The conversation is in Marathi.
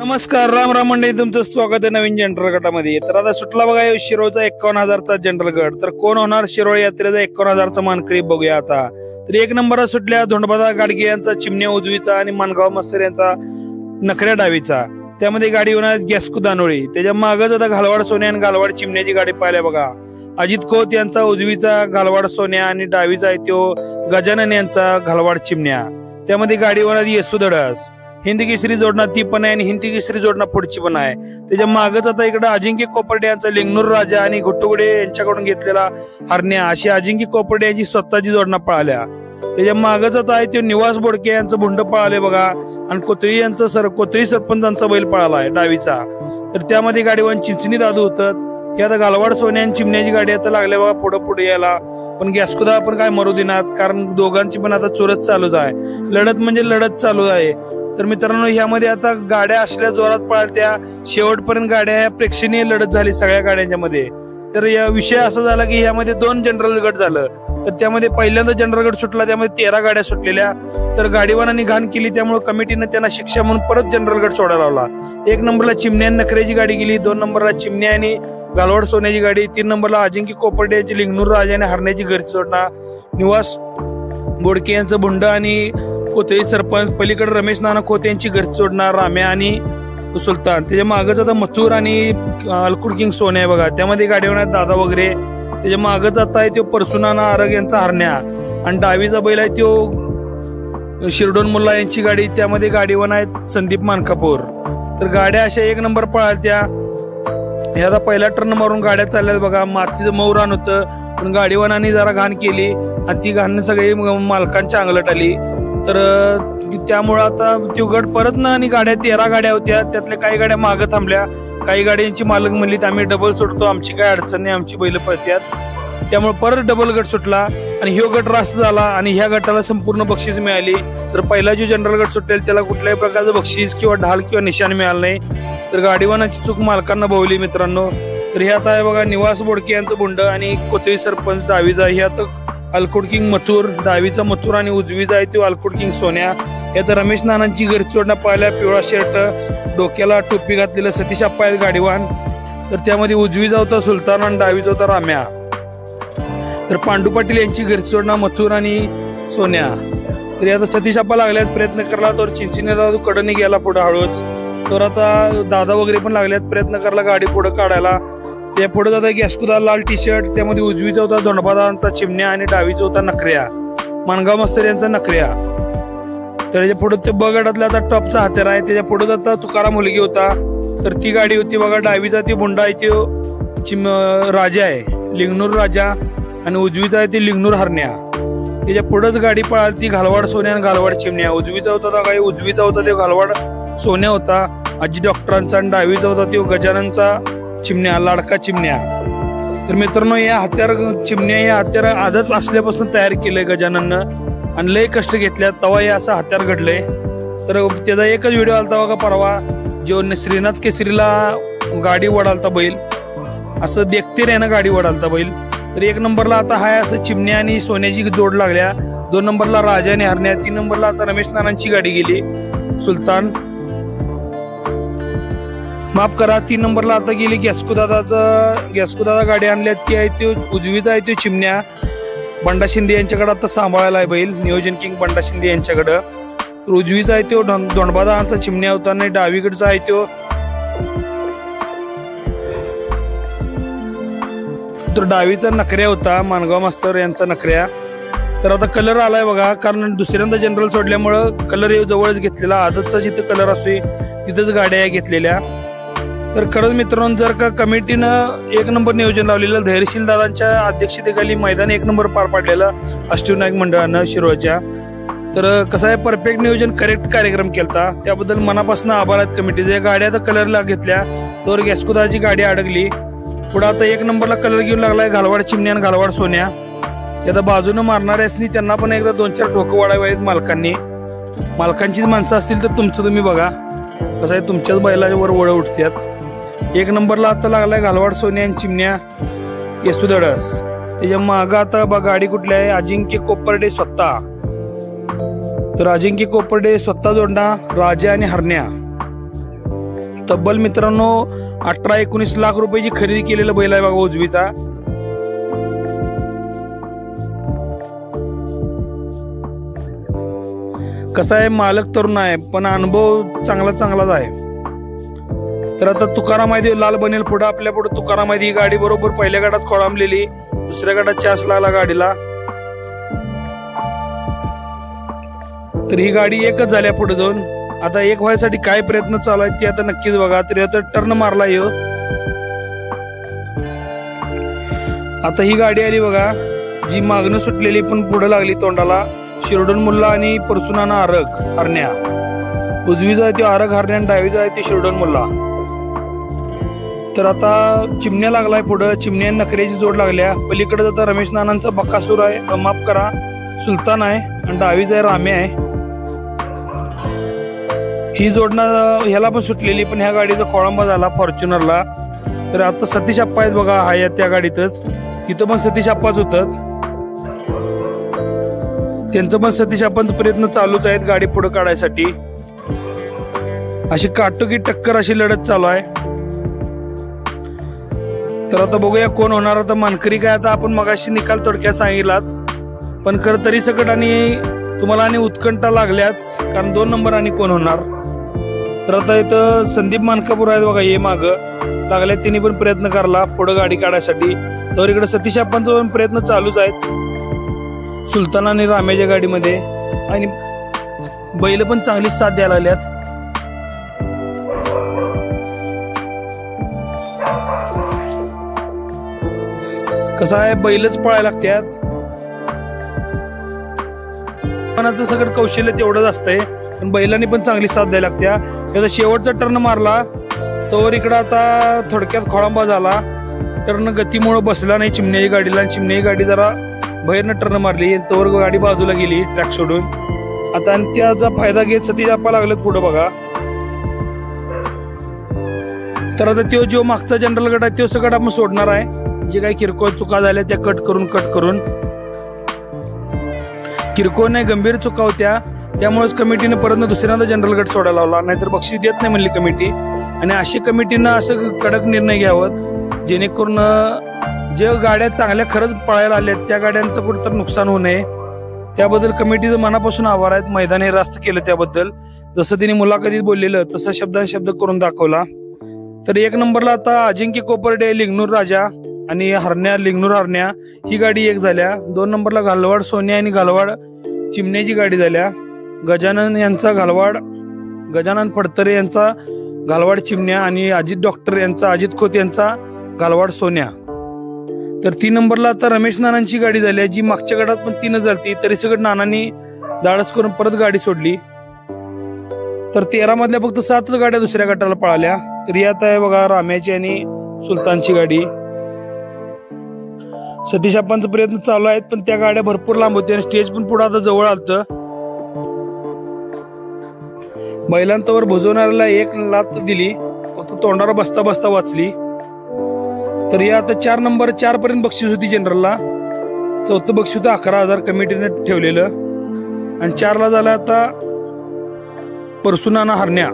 नमस्कार, राम राम मंडळी, तुमचं स्वागत आहे नवीन जनरल गटामध्ये। तर आता सुटला बघा शिरोळचा 51,000चा जनरल गट। तर कोण होणार शिरोळ यात्रेचा 51,000चा मानकरी बघूया आता। तर एक नंबरला सुटल्या धोंडबादा गाडगे यांचा चिमण्या उजवीचा आणि मानगाव मस्तर यांचा नखऱ्या डावीचा। त्यामध्ये गाडी होणार गॅस्कू दानोळी। त्याच्या मागच आता घालवाड सोन्या आणि घालवाड चिमण्याची गाडी पाहिल्या बघा। अजित खोत यांचा उजवीचा घालवाड सोन्या आणि डावीचा आहे तो गजानन यांचा घालवाड चिमण्या। त्यामध्ये गाडी होणार येसू धडस। हिंदी केसरी जोडणा ती पण आहे आणि हिंदी केसरी जोडणा पुढची पण आहे। त्याच्या मागच आता इकडे अजिंक्य कोपर्डे यांचा लिंगनूर राजा आणि घुट्टुगडे यांच्याकडून घेतलेला हरण्या अशी अजिंक्य कोपर्डे यांची स्वतःची जोडणा पळाल्या। त्याच्या मागच आता आहे ते निवास बोडके यांचं भुंड पळाले बघा आणि कोतळी यांचा कोतळी सरपंचांचा बैल पळालाय डावीचा। तर त्यामध्ये गाडीवान चिंचणी दादू होतात। हे आता घालवाड सोन्या आणि चिमण्याची गाडी आता लागल्या बघा पुढे पुढे यायला। पण गॅस्कुदा पण काय मरू देणार, कारण दोघांची पण आता चुरत चालूच आहे। लढत म्हणजे लढत चालू आहे। तर मित्रांनो, ह्यामध्ये आता गाड्या असल्या जोरात पळत्या, शेवटपर्यंत गाड्या प्रेक्षणीय लढत झाली सगळ्या गाड्यांच्या मध्ये। तर या विषय असा झाला की यामध्ये 2 जनरल गट झालं। तर त्यामध्ये पहिल्यांदा जनरल गट सुटला, त्यामध्ये 13 गाड्या सुटलेल्या। तर गाडीवानांनी घाण केली, त्यामुळे कमिटीने त्यांना शिक्षा म्हणून परत जनरल गट सोडायला लावला। 1 नंबरला चिमण्या नखरेची गाडी गेली, 2 नंबरला चिमण्या आणि घालवाड सोन्याची गाडी, 3 नंबरला अजिंक्य कोपर्डे यांची लिंगनूर राजा आणि हरण्याची घरची जोडणा, निवास बोडके यांचं भुंड आणि कोतळी सरपंच, पलीकडे रमेश नाना खोत यांची घरची जोडणार राम्या आणि सुलतान। त्याच्या मागच आता मथुर आणि अलकुड किंग सोन्या बघा। त्यामध्ये गाडी होणार दादा वगैरे। त्याच्या मागच आता आहे तो परसुनाना आरग यांचा हरण्या आणि डावीचा बैल आहे तो शिरडोन मुल्ला यांची गाडी। त्यामध्ये गाडीवान आहेत संदीप मानकापूर। तर गाड्या अशा 1 नंबर पळाल्या। हे आता पहिला टर्न मारून गाड्या चालल्यात बघा। मातीचं मऊ रान होतं, पण गाडीवानांनी जरा घाण केली आणि ती घाण सगळी मालकांच्या अंगलट आली। तर त्यामुळे आता तो गट परत ना आणि गाड्या 13 गाड्या होत्या, त्यातल्या काही गाड्या मागे थांबल्या। काही गाड्यांची मालक म्हणली आम्ही डबल सुटतो, आमची काय अडचण नाही, आमची बैल पळत्यात। त्यामुळे परत डबल गट सुटला आणि ह्यो गट रास्त झाला आणि ह्या गटाला संपूर्ण बक्षीस मिळाली। तर पहिला जो जनरल गट सुटेल त्याला कुठल्याही प्रकारचं बक्षीस किंवा ढाल किंवा निशाण मिळालं नाही। तर गाडीवानाची चूक मालकांना भोवली मित्रांनो। तर हे आता आहे बघा निवास बोडके यांचं भुंड आणि कोतळी सरपंच डावीचा। हे आता अलकुड किंग मथुर, डावीचा मथुर आणि उजवीचा आहे तो अलकुड किंग सोन्या। यात रमेश नानांची घरची जोडणा पाहिल्या, पिवळा शर्ट, डोक्याला टोपी घातलेलं सतीश आप्पा आहेत गाडीवान। तर त्यामध्ये उजवीचा होता सुलतान आणि डावीचा होता राम्या। तर पांडू पाटील यांची घरची जोडणा मथुर आणि सोन्या। तर आता सतीश आप्पा लागल्यात प्रयत्न करला, तर चिंचिने दादू कडनी गेला पुढे हळूच। तर आता दादा वगैरे पण लागल्यात प्रयत्न करला गाडी पुढे काढायला। त्या पुढे जाता गॅस्कुदा लाल टी शर्ट, त्यामध्ये उजवीचा होता धोंडबादांचा चिमण्या आणि डावीचा होता नखऱ्या, मानगाव मस्तर यांचा नखऱ्या। त्याच्या पुढे ते बगडातला आता टॉपचा हत्यार आहे। त्याच्या पुढे जाता तुकाराम मुलगी होता, तर ती गाडी होती बघा। डावीचा ती बुंडा आहे तो राजा आहे, लिंगनूर राजा, आणि उजवीचा आहे ती लिंगनूर हरण्या। त्याच्या पुढेच गाडी पळाली ती घालवाड सोन्या आणि घालवाड चिमण्या। उजवीचा होता काही उजवीचा होता तो घालवाड सोन्या होता आजी डॉक्टरांचा, आणि डावीचा होता तो गजाननचा चिमण्या, लाडका चिमण्या। तर मित्रांनो, या हत्यार चिमण्या या हत्यार आदत असल्यापासून तयार केलंय गजानननं आणि लय कष्ट घेतल्यात, तवा हे असं हत्यार घडलंय। तर त्याचा एकच व्हिडिओ आलता बघा परवा, जो श्रीनाथ केसरीला गाडी वडालता बैल, असं देखते रे ना गाडी वडालता बैल। तर 1 नंबरला आता हाय असं चिमण्या आणि सोन्याची जोड लागल्या, 2 नंबरला राजा आणि हरण्या, 3 नंबरला आता रमेश नानांची गाडी गेली सुलतान, माफ करा 3 नंबरला आता गेली गॅस्कुदादा गाडी आणल्या, ती आहे ती उजवीचा आहे तो चिमण्या। बंडा शिंदे यांच्याकडे आता सांभाळायला आहे बैल, नियोजन किंग बंडा शिंदे यांच्याकडं। तर उजवीचा आहे तो धोंडबादांचा चिमण्या होता आणि डावीकडचा आहे तो तर डावीचा नखऱ्या होता, मानगाव मास्तर यांचा नखऱ्या। तर आता कलर आलाय बघा, कारण दुसऱ्यांदा जनरल सोडल्यामुळं कलर जवळच घेतलेला, आदतचा जिथे कलर असतो तिथंच गाड्या घेतलेल्या। तर खरंच मित्रांनो, जर का कमिटीनं 1 नंबर नियोजन लावलेलं, धैर्यशील दादांच्या अध्यक्षतेखाली मैदान 1 नंबर पार पाडलेलं अष्टविनायक मंडळानं शिरोळच्या। तर कसं आहे, परफेक्ट नियोजन, करेक्ट कार्यक्रम केलता, त्याबद्दल मनापासून आभार आहेत कमिटीचे। गाड्या तर कलरला घेतल्या, तर गॅस्कुदाची गाडी अडकली। पुढे आता 1 नंबरला कलर घेऊन लागलाय घालवाड चिमण्या आणि घालवाड सोन्या। आता बाजूनं मारणाऱ्यासनी त्यांना पण एकदा 2-4 ठोकं वाढावे आहेत मालकांनी। मालकांचीच माणसं असतील तर तुमचं तुम्ही बघा, कसं आहे तुमच्याच बैलाच्या वर वळ उठतात। 1 नंबरला आता लागलाय घालवाड सोन्या आणि चिमण्या येसू धडस। त्याच्या मागं आता गाडी कुठली आहे, अजिंक्य कोपर्डे स्वतः। तर अजिंक्य कोपर्डे स्वतः जोडणा राजा आणि हरण्या। तब्बल मित्रांनो 18-19 लाख रुपयाची खरेदी केलेला बैल आहे बघा उजवीचा। कसा आहे मालक तरुण आहे पण अनुभव चांगलाच आहे। तर आता तुकाराम आहे लाल बनेल पुढे आपल्या पुढे तुकाराम आहे। ही गाडी बरोबर पहिल्या गटात खोळंबलेली, दुसऱ्या गटात चान्स लागला गाडीला। तर ही गाडी एकच झाल्या पुढे जाऊन, आता एक व्हायसाठी काय प्रयत्न चालू आहेत ते आता नक्कीच बघा। तरी आता टर्न मारला ह्यो, आता ही गाडी आली बघा जी मागणं सुटलेली पण पुढे लागली तोंडाला। शिरडोन मुल्ला आणि परसुनाना आरग हरण्या, उजवीचा आहे तो आरग हरण्या आणि डावीचा आहे ते शिरडोन मुल्ला। तर आता चिमण्या लागलाय पुढं, चिमण्या नखऱ्याची जोड लागल्या। पलीकडे आता रमेश नानांचा बकासूर आहे, माफ करा सुलतान आहे, आणि डावीचा आहे राम्या आहे। ही जोडणं ह्याला पण सुटलेली पण ह्या गाडीचा खोळंबा झाला फॉर्च्युनरला। तर आता सतीश आप्पा आहेत बघा हा त्या गाडीतच, तिथं पण सतीश आप्पाच होतात, त्यांचं पण सतीश आप्पांचा प्रयत्न चालूच आहेत गाडी पुढे काढायसाठी। अशी काटोकी टक्कर अशी लढत चालू आहे। तर आता बघूया कोण होणार। आता मानकरी काय आता आपण मगाशी निकाल थोडक्यात सांगितलाच, पण खरं तरी सकट आणि तुम्हाला आणि उत्कंठा लागल्याच, कारण 2 नंबर आणि कोण होणार। तर आता इथं संदीप मानकापूर आहेत बघा हे माग लागले, त्यांनी पण प्रयत्न करला पुढे गाडी काढायसाठी। तर इकडे सतीश आप्पांचा पण प्रयत्न चालूच आहेत सुलतान आणि रामेच्या गाडीमध्ये, आणि बैल पण चांगली साथ द्यायला लागल्यात। कसं आहे बैलच पळायला लागतात, मनाचं सगळं कौशल्य तेवढंच असतंय पण बैलांनी पण चांगली साथ द्यायला लागत्या। त्याचा शेवटचा टर्न मारला तोवर इकडं आता थोडक्यात खोळंबा झाला, टर्न गतीमुळे बसला नाही चिमण्याची गाडीला, आणि चिमण्याची गाडी जरा बाहेरनं टर्न मारली तोवर गाडी बाजूला गेली ट्रॅक सोडून। आता आणि त्याचा फायदा घेत सतीश आप्पा लागलेत पुढे बघा। तर आता तो जो मागचा जनरल गट आहे तो सगळं आपण सोडणार आहे, जे काही किरकोळ चुका झाल्या त्या कट करून किरकोळ नाही गंभीर चुका होत्या, त्यामुळेच कमिटीने परत दुसऱ्यांदा जनरल गट सोडायला लावला, नाहीतर बक्षीस देत नाही म्हणली कमिटी। आणि अशी कमिटीनं असं कडक निर्णय घ्यावं जेणेकरून जे गाड्या चांगल्या खरंच पळायला आल्या त्या गाड्यांचं कुठं नुकसान होऊ नये। त्याबद्दल कमिटीचं मनापासून आभार आहेत, मैदानी रास्त केलं त्याबद्दल। जसं तिने मुलाखतीत बोललेलं तसं शब्द करून दाखवला। तर 1 नंबरला आता अजिंक्य कोपर्डे लिंगनूर राजा आणि हरण्या लिंगनूर हरण्या ही गाडी एक झाल्या। 2 नंबरला घालवाड सोन्या आणि घालवाड चिमण्याची गाडी झाल्या। गजानन यांचा घालवाड, गजानन फडतरे यांचा घालवाड चिमण्या, आणि अजित डॉक्टर यांचा अजित खोत यांचा घालवाड सोन्या। तर 3 नंबरला आता रमेश नानांची गाडी झाली जी मागच्या गटात पण 3 झालती, तरी सगळं नानांनी धाडस करून परत गाडी सोडली। तर 13 मधल्या फक्त 7 गाड्या दुसऱ्या गटाला पळाल्या। तर यात आहे बघा राम्याची आणि सुलतानची गाडी। सतीश आप्पांचा प्रयत्न चालू आहेत पण त्या गाड्या भरपूर लांब होत्या आणि स्टेज पण पुढे आता जवळ आलतं। बैलांवर भुजवणाऱ्याला 1 लात दिली, फक्त तोंडावर बसता वाचली। तर या आता 4 नंबर 4 पर्यंत बक्षीस होती जनरलला, 4थं बक्षीस होतं 11,000 कमिटीने ठेवलेलं, आणि 4ला झाला आता परसुनाना हरण्या।